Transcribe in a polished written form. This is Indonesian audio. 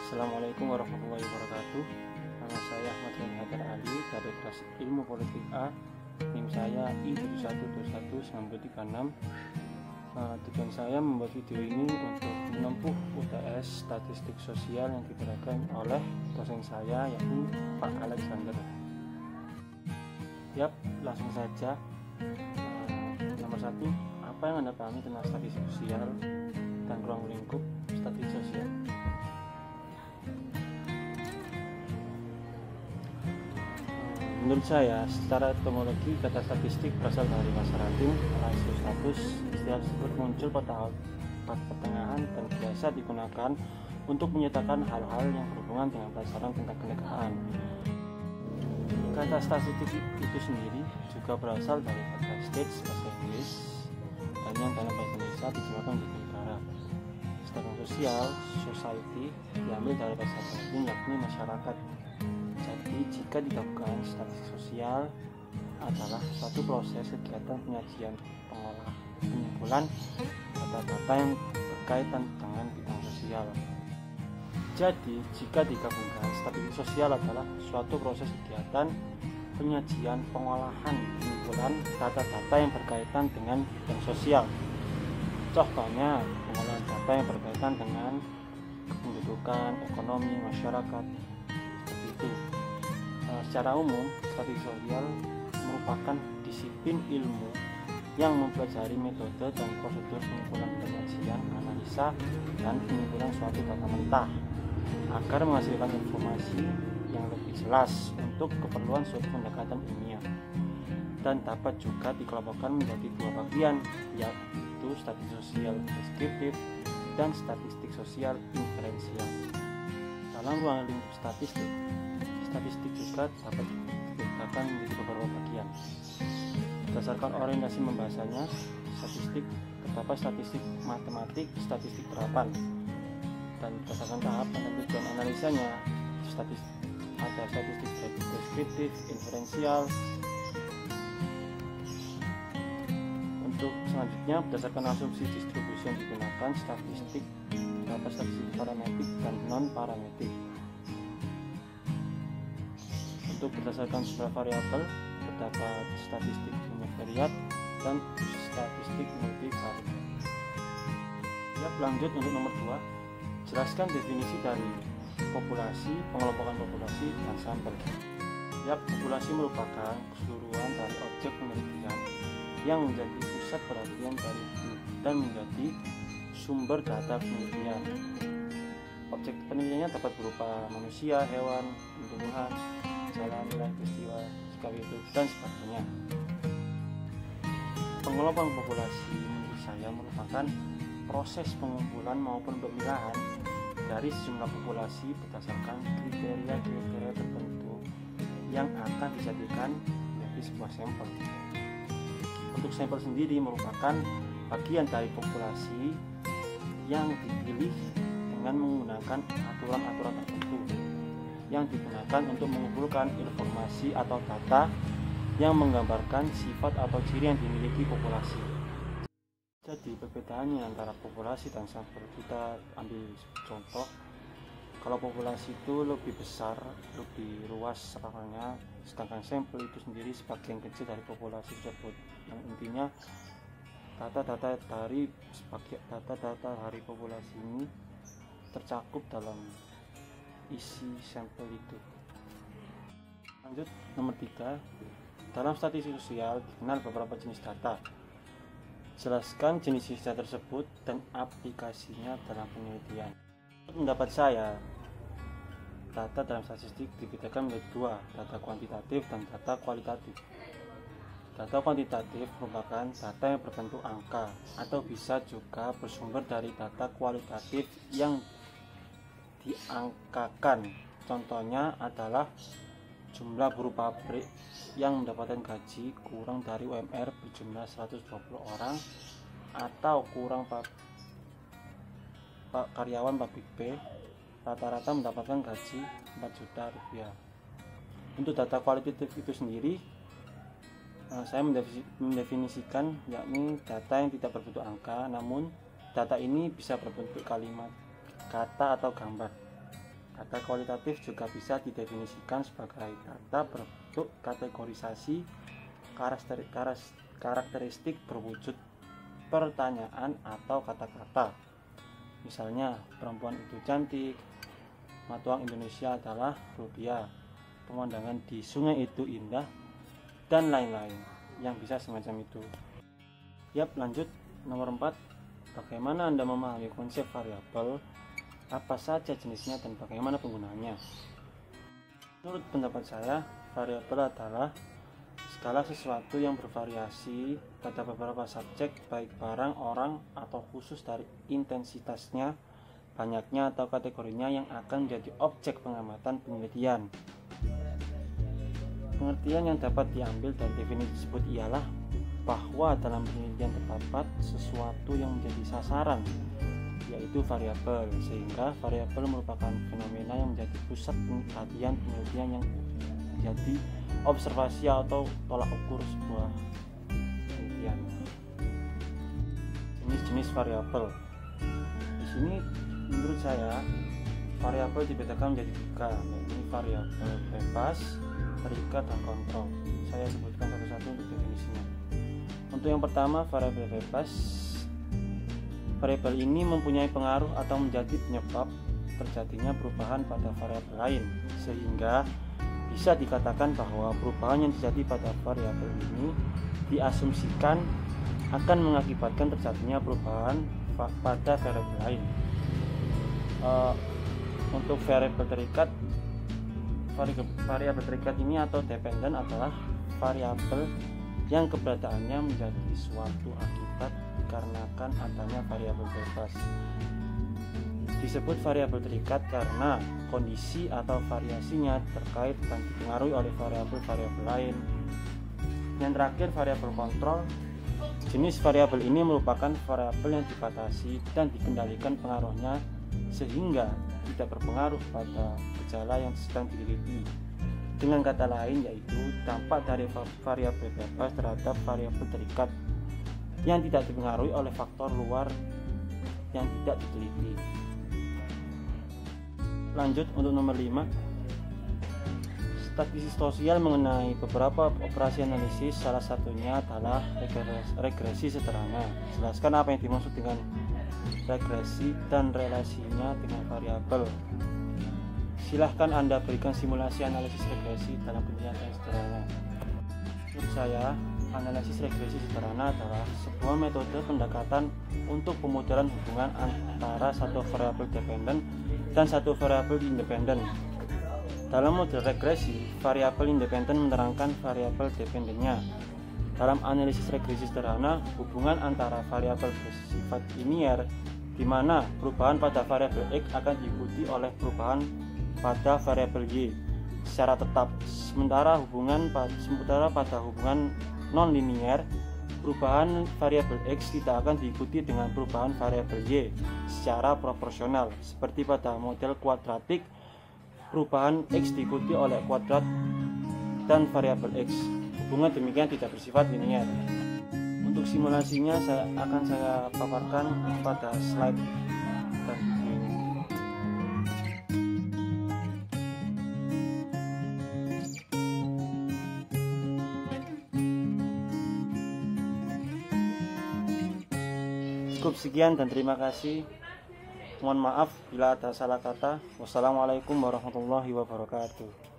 Assalamualaikum warahmatullahi wabarakatuh. Nama saya Ahmad Haidar Ali dari kelas Ilmu Politik A. NIM saya I71219236. Tujuan saya membuat video ini untuk menempuh UTS Statistik Sosial yang diberikan oleh dosen saya, yakni Pak Alexander. Langsung saja. Nomor 1, apa yang Anda pahami tentang statistik sosial dan ruang lingkup statistik sosial? Menurut saya, secara etimologi kata statistik berasal dari bahasa Latin status. Istilah tersebut muncul pada pertengahan dan biasa digunakan untuk menyatakan hal-hal yang berhubungan dengan pelajaran tentang kenegaraan. Kata statistik itu sendiri juga berasal dari kata stats bahasa Inggris dan yang dalam bahasa Indonesia diterjemahkan menjadi negara. Sedangkan sosial, society, diambil dari bahasa Latin yakni masyarakat. Jadi jika digabungkan, statistik sosial adalah suatu proses kegiatan penyajian, pengumpulan data-data yang berkaitan dengan bidang sosial. Jadi jika digabungkan, statistik sosial adalah suatu proses kegiatan penyajian, pengolahan, pengumpulan data-data yang berkaitan dengan bidang sosial. Contohnya, pengolahan data yang berkaitan dengan kependudukan, ekonomi, masyarakat, seperti itu. Secara umum, statistik sosial merupakan disiplin ilmu yang mempelajari metode dan prosedur pengumpulan penyajian, analisa, dan pengumpulan suatu data mentah agar menghasilkan informasi yang lebih jelas untuk keperluan suatu pendekatan ilmiah, dan dapat juga dikelompokkan menjadi dua bagian, yaitu statistik sosial deskriptif dan statistik sosial inferensial. Dalam ruang lingkup statistik juga dapat dibedakan menjadi beberapa bagian. Berdasarkan orientasi pembahasannya, terdapat statistik matematik, statistik terapan, dan berdasarkan tahapan dan tujuan analisanya, ada statistik deskriptif, inferensial. Untuk selanjutnya, berdasarkan asumsi distribusi yang digunakan, terdapat statistik parametrik dan non parametrik. Untuk berdasarkan sebuah variabel, terdapat statistik univariat dan statistik multivariat. Lanjut untuk nomor 2, jelaskan definisi dari populasi, pengelompokan populasi, dan sampel. Populasi merupakan keseluruhan dari objek penelitian yang menjadi pusat perhatian dari dan menjadi sumber data penelitian. Objek penelitiannya dapat berupa manusia, hewan, tumbuhan, jalan, nilai peristiwa, sikap hidup, dan sebagainya. Pengelompokan populasi menurut saya merupakan proses pengumpulan maupun pemilahan dari sejumlah populasi berdasarkan kriteria tertentu yang akan dijadikan menjadi sebuah sampel. Untuk sampel sendiri merupakan bagian dari populasi yang dipilih dengan menggunakan aturan-aturan tertentu yang digunakan untuk mengumpulkan informasi atau data yang menggambarkan sifat atau ciri yang dimiliki populasi. Jadi perbedaannya antara populasi dan sampel, kita ambil contoh. Kalau populasi itu lebih besar, lebih luas ranahnya, sedangkan sampel itu sendiri sebagian kecil dari populasi tersebut. Yang intinya data-data dari populasi ini tercakup dalam isi sampel itu. Lanjut nomor 3, dalam statistik sosial dikenal beberapa jenis data. Jelaskan jenis data tersebut dan aplikasinya dalam penelitian. Pendapat saya, data dalam statistik dibedakan menjadi dua, data kuantitatif dan data kualitatif. Data kuantitatif merupakan data yang berbentuk angka atau bisa juga bersumber dari data kualitatif yang diangkakan. Contohnya adalah jumlah buruh pabrik yang mendapatkan gaji kurang dari UMR berjumlah 120 orang, atau kurang karyawan pabrik B rata-rata mendapatkan gaji 4 juta rupiah. Untuk data kualitatif itu sendiri, saya mendefinisikan yakni data yang tidak berbentuk angka, namun data ini bisa berbentuk kalimat, kata, atau gambar. Data kualitatif juga bisa didefinisikan sebagai data berbentuk kategorisasi karakteristik berwujud pertanyaan atau kata-kata. Misalnya, perempuan itu cantik, mata uang Indonesia adalah rupiah, pemandangan di sungai itu indah, dan lain-lain yang bisa semacam itu. Yap, lanjut. Nomor 4, bagaimana Anda memahami konsep variabel, apa saja jenisnya dan bagaimana penggunaannya. Menurut pendapat saya, variabel adalah segala sesuatu yang bervariasi pada beberapa subjek, baik barang, orang, atau khusus dari intensitasnya, banyaknya, atau kategorinya yang akan menjadi objek pengamatan penelitian. Pengertian yang dapat diambil dari definisi tersebut ialah bahwa dalam penelitian terdapat sesuatu yang menjadi sasaran, yaitu variabel, sehingga variabel merupakan fenomena yang menjadi pusat perhatian penelitian yang menjadi observasi atau tolak ukur sebuah penelitian. Jenis-jenis variabel. Di sini menurut saya variabel dibedakan menjadi 3, yaitu variabel bebas, terikat, dan kontrol. Saya sebutkan satu-satu untuk definisinya. Untuk yang pertama, variabel bebas. Variabel ini mempunyai pengaruh atau menjadi penyebab terjadinya perubahan pada variabel lain, sehingga bisa dikatakan bahwa perubahan yang terjadi pada variabel ini diasumsikan akan mengakibatkan terjadinya perubahan pada variabel lain. Untuk variabel terikat, variabel terikat ini atau dependen adalah variabel yang keberadaannya menjadi suatu akibat dikarenakan adanya variabel bebas. Disebut variabel terikat karena kondisi atau variasinya terkait dan dipengaruhi oleh variabel-variabel lain. Yang terakhir, variabel kontrol. Jenis variabel ini merupakan variabel yang dibatasi dan dikendalikan pengaruhnya sehingga tidak berpengaruh pada gejala yang sedang diteliti. Dengan kata lain, yaitu dampak dari variabel bebas terhadap variabel terikat yang tidak dipengaruhi oleh faktor luar yang tidak diteliti. Lanjut untuk nomor 5, statistik sosial mengenai beberapa operasi analisis, salah satunya adalah regresi sederhana. Jelaskan apa yang dimaksud dengan regresi dan relasinya dengan variabel. Silahkan Anda berikan simulasi analisis regresi dalam penjelasan sederhana. Menurut saya, analisis regresi sederhana adalah sebuah metode pendekatan untuk pemudaran hubungan antara satu variabel dependen dan satu variabel independen. Dalam model regresi, variabel independen menerangkan variabel dependennya. Dalam analisis regresi sederhana, hubungan antara variabel bersifat linier, di mana perubahan pada variabel X akan diikuti oleh perubahan pada variabel Y secara tetap, sementara pada hubungan non-linier, perubahan variabel X tidak akan diikuti dengan perubahan variabel Y secara proporsional. Seperti pada model kuadratik, perubahan X diikuti oleh kuadrat dan variabel X. Hubungan demikian tidak bersifat linier. Untuk simulasinya akan saya paparkan pada slide dan buku ini. Cukup sekian dan terima kasih. Mohon maaf bila ada salah kata. Wassalamualaikum warahmatullahi wabarakatuh.